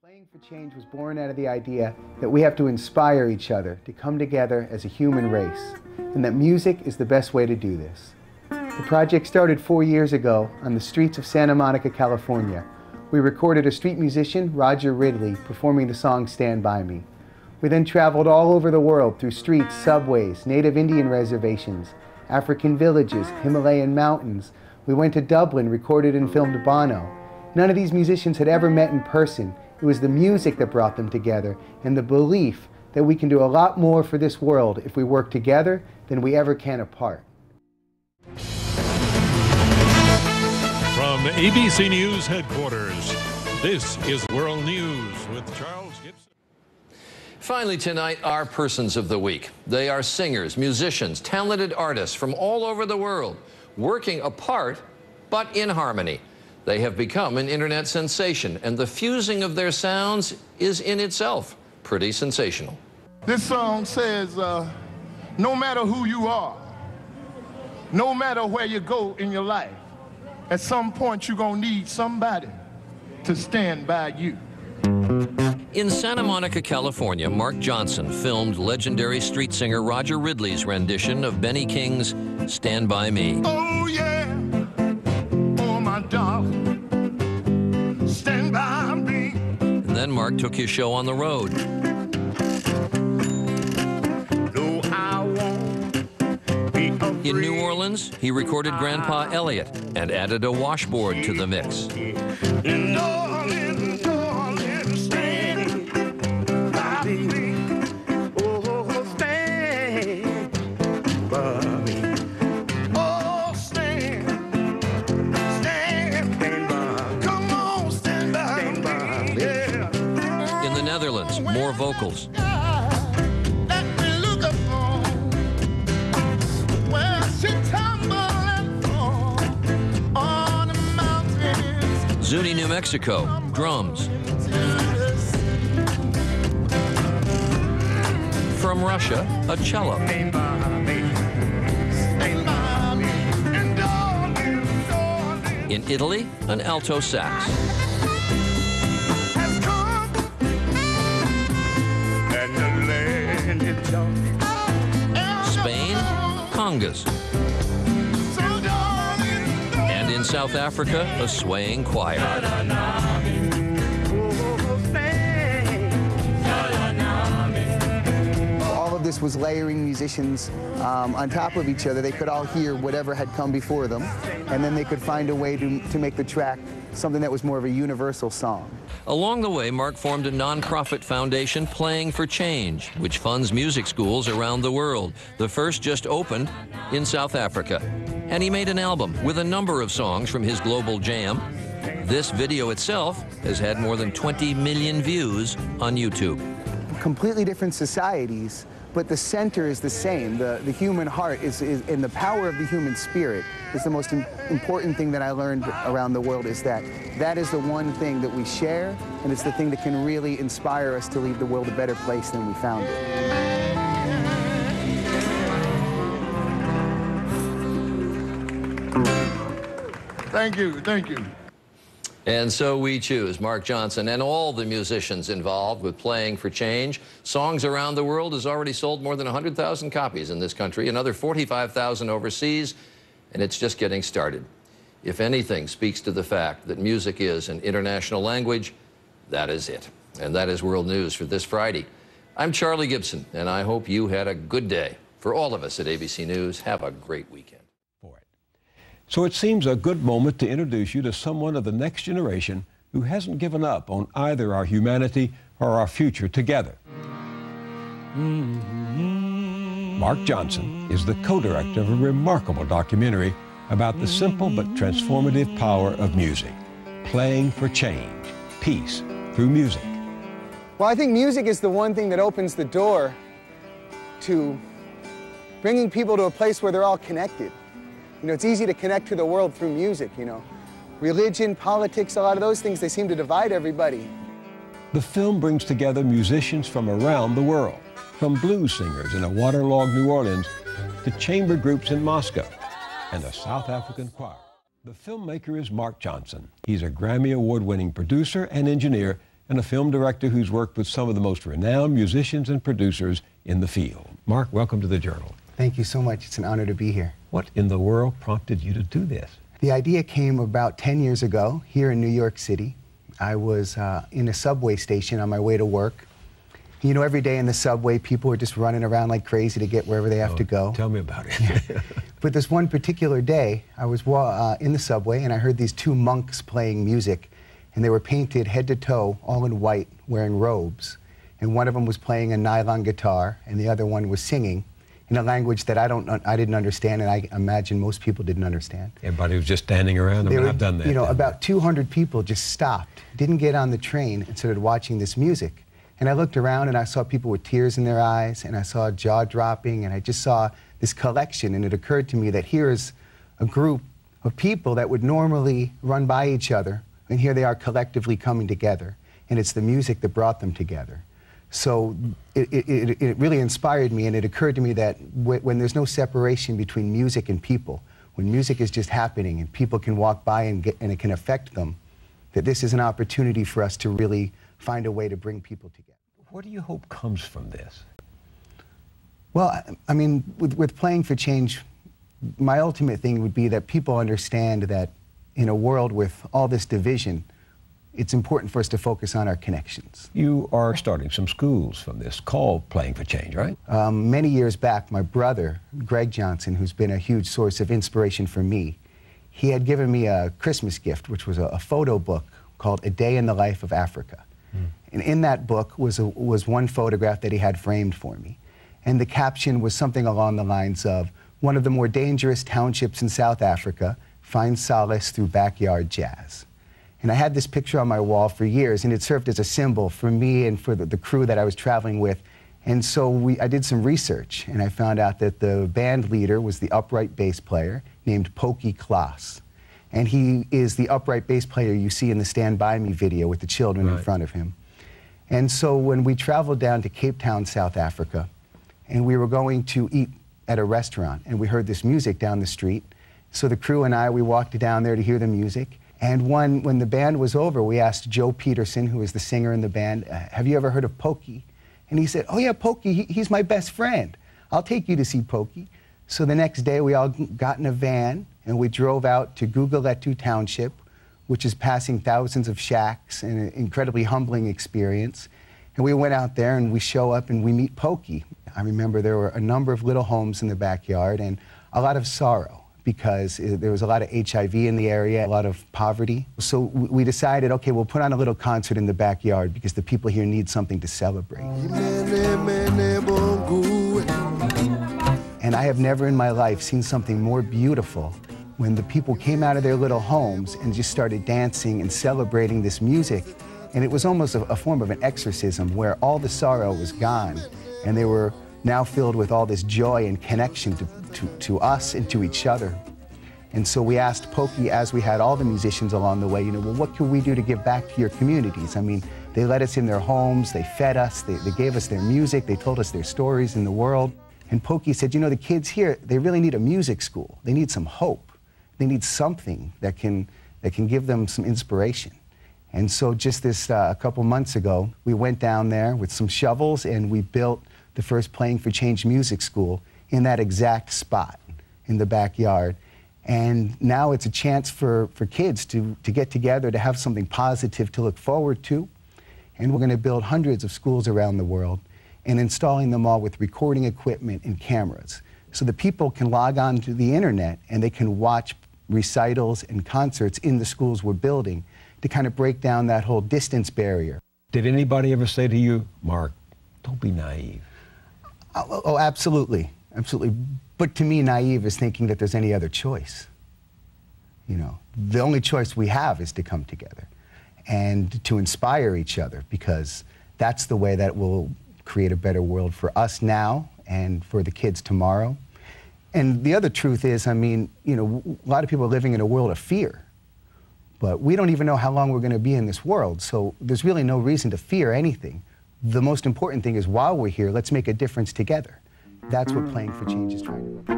Playing for Change was born out of the idea that we have to inspire each other to come together as a human race, and that music is the best way to do this. The project started 4 years ago on the streets of Santa Monica, California. We recorded a street musician, Roger Ridley, performing the song Stand By Me. We then traveled all over the world through streets, subways, native Indian reservations, African villages, Himalayan mountains. We went to Dublin, recorded and filmed Bono. None of these musicians had ever met in person. It was the music that brought them together, and the belief that we can do a lot more for this world if we work together than we ever can apart. From ABC News headquarters, this is World News with Charles Gibson. Finally tonight, our Persons of the Week. They are singers, musicians, talented artists from all over the world, working apart but in harmony. They have become an internet sensation, and the fusing of their sounds is in itself pretty sensational. This song says, no matter who you are, no matter where you go in your life, at some point you're gonna need somebody to stand by you. In Santa Monica, California, Mark Johnson filmed legendary street singer Roger Ridley's rendition of Benny King's Stand By Me. Oh yeah, oh my darling, stand by me. And then Mark took his show on the road. No, I won't be afraid. In New Orleans, he recorded Grandpa Elliott and added a washboard to the mix. In Orleans, stand by me. Oh, stand by me. Oh, stand by. Come on, stand by me. Yeah. In the Netherlands, more vocals. Let me look upon where she tumble and fall on the mountains. Zuni, New Mexico, drums. From Russia, a cello. Stand by me. Stand by me. And darling, In Italy, an alto sax. has come, and the land is young. Spain, congas. So darling, And in South Africa, a swaying choir. All of this was layering musicians on top of each other. They could all hear whatever had come before them, and then they could find a way to make the track something that was more of a universal song. Along the way, Mark formed a nonprofit foundation, Playing for Change, which funds music schools around the world. The first just opened in South Africa. And he made an album with a number of songs from his global jam. This video itself has had more than 20 million views on YouTube. Completely different societies, but the center is the same. The human heart is and the power of the human spirit is the most important thing that I learned around the world, is that is the one thing that we share, and it's the thing that can really inspire us to leave the world a better place than we found it. Thank you, thank you. And so we choose Mark Johnson and all the musicians involved with Playing for Change. Songs Around the World has already sold more than 100,000 copies in this country, another 45,000 overseas, and it's just getting started. If anything speaks to the fact that music is an international language, that is it. And that is World News for this Friday. I'm Charlie Gibson, and I hope you had a good day. For all of us at ABC News, have a great weekend. So it seems a good moment to introduce you to someone of the next generation who hasn't given up on either our humanity or our future together. Mark Johnson is the co-director of a remarkable documentary about the simple but transformative power of music. Playing for Change, peace through music. Well, I think music is the one thing that opens the door to bringing people to a place where they're all connected. You know, it's easy to connect to the world through music, you know. Religion, politics, a lot of those things, they seem to divide everybody. The film brings together musicians from around the world, from blues singers in a waterlogged New Orleans to chamber groups in Moscow and a South African choir. The filmmaker is Mark Johnson. He's a Grammy Award-winning producer and engineer and a film director who's worked with some of the most renowned musicians and producers in the field. Mark, welcome to the Journal. Thank you so much. It's an honor to be here. What in the world prompted you to do this? The idea came about 10 years ago here in New York City. I was in a subway station on my way to work. You know, every day in the subway, people are just running around like crazy to get wherever they have to go. Tell me about it. But this one particular day, I was in the subway and I heard these two monks playing music, and they were painted head to toe, all in white, wearing robes. And one of them was playing a nylon guitar, and the other one was singing in a language that I didn't understand, and I imagine most people didn't understand. Everybody was just standing around. I've done that. You know, about 200 people just stopped, didn't get on the train, and started watching this music. And I looked around and I saw people with tears in their eyes, and I saw jaw dropping, and I just saw this collection, and it occurred to me that here is a group of people that would normally run by each other, and here they are collectively coming together, and it's the music that brought them together. So it really inspired me, and it occurred to me that when there's no separation between music and people, when music is just happening and people can walk by and it can affect them, that this is an opportunity for us to really find a way to bring people together. What do you hope comes from this? Well, I mean, with Playing for Change, my ultimate thing would be that people understand that in a world with all this division, it's important for us to focus on our connections. You are starting some schools from this called Playing for Change, right? Many years back, my brother, Greg Johnson, who's been a huge source of inspiration for me, he had given me a Christmas gift, which was a photo book called A Day in the Life of Africa. And in that book was one photograph that he had framed for me. And the caption was something along the lines of, "One of the more dangerous townships in South Africa finds solace through backyard jazz." And I had this picture on my wall for years, and it served as a symbol for me and for the crew that I was traveling with. And so I did some research, and I found out that the band leader was the upright bass player named Pokey Klaas. And he is the upright bass player you see in the Stand By Me video with the children in front of him. And so when we traveled down to Cape Town, South Africa, and we were going to eat at a restaurant, and we heard this music down the street, so the crew and I, we walked down there to hear the music. And when the band was over, we asked Joe Peterson, who was the singer in the band, "Have you ever heard of Pokey?" And he said, "Oh yeah, Pokey, he's my best friend. I'll take you to see Pokey." So the next day we all got in a van and we drove out to Guguletu Township, which is passing thousands of shacks, and an incredibly humbling experience. And we went out there and we show up and we meet Pokey. I remember there were a number of little homes in the backyard and a lot of sorrow, because there was a lot of HIV in the area, a lot of poverty. So we decided, okay, we'll put on a little concert in the backyard because the people here need something to celebrate. And I have never in my life seen something more beautiful when the people came out of their little homes and just started dancing and celebrating this music. And it was almost a form of an exorcism where all the sorrow was gone, and they were now filled with all this joy and connection to us and to each other. And so we asked Pokey, as we had all the musicians along the way, you know, well, what can we do to give back to your communities? I mean, they let us in their homes, they fed us, they gave us their music, they told us their stories in the world. And Pokey said, you know, the kids here, they really need a music school. They need some hope. They need something that can give them some inspiration. And so just this a couple months ago, we went down there with some shovels and we built the first Playing for Change music school in that exact spot in the backyard. And now it's a chance for kids to get together, to have something positive to look forward to. And we're going to build hundreds of schools around the world and installing them all with recording equipment and cameras, so that people can log on to the internet and they can watch recitals and concerts in the schools we're building to kind of break down that whole distance barrier. Did anybody ever say to you, Mark, don't be naive? Oh, absolutely, absolutely. But to me, naive is thinking that there's any other choice. You know, the only choice we have is to come together and to inspire each other, because that's the way that will create a better world for us now and for the kids tomorrow. And the other truth is, I mean, you know, a lot of people are living in a world of fear, but we don't even know how long we're going to be in this world, so there's really no reason to fear anything. The most important thing is, while we're here, let's make a difference together. That's what Playing for Change is trying to do.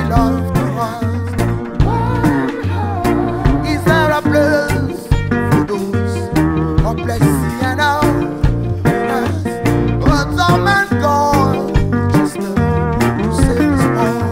belongs to us. Is there a place for those hopeless and out? But some men gone just to save us all.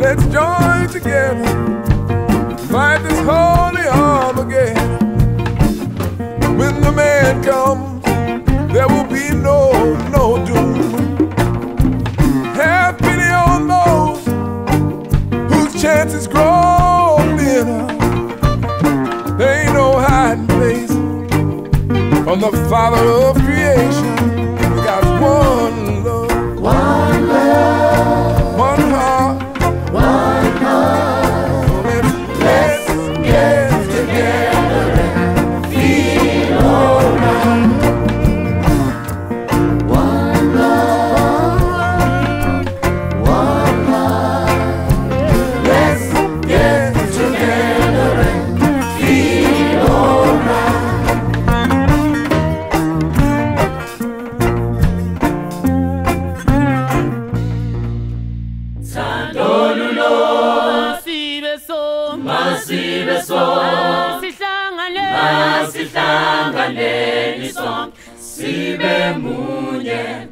Let's join together, fight this holy Armageddon. When the man comes, there will be no doom. Have pity on those whose chances grow thinner. There ain't no hiding place from the Father of creation. We got one love, one love, one heart. One heart, let's get together and feel alright. One love, one heart, let's get together and feel alright. Masihlangane isonke sibe munye.